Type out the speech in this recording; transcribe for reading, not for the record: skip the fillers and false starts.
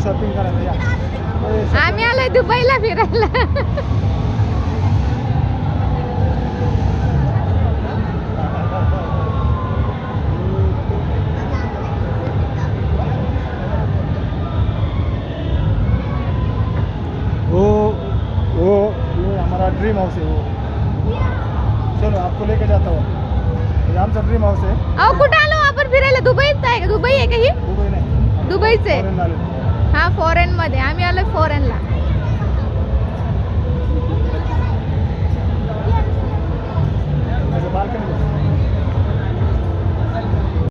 Shopping करायला या. आम्ही आलोय दुबईला फिरायला. वो ये हमारा ड्रीम हाउस है. वो चलो आपको लेके जाता हूँ. ये आमचा ड्रीम हाउस आहे. अहो कुठे आलो आपण फिरायला? दुबईत आहे का? दुबई आहे का ही? दुबई नाही, दुबईच आहे. foreign आलो. हा फॉरेन मध्ये आम्ही आलोय फॉरेनला. बाल्कनी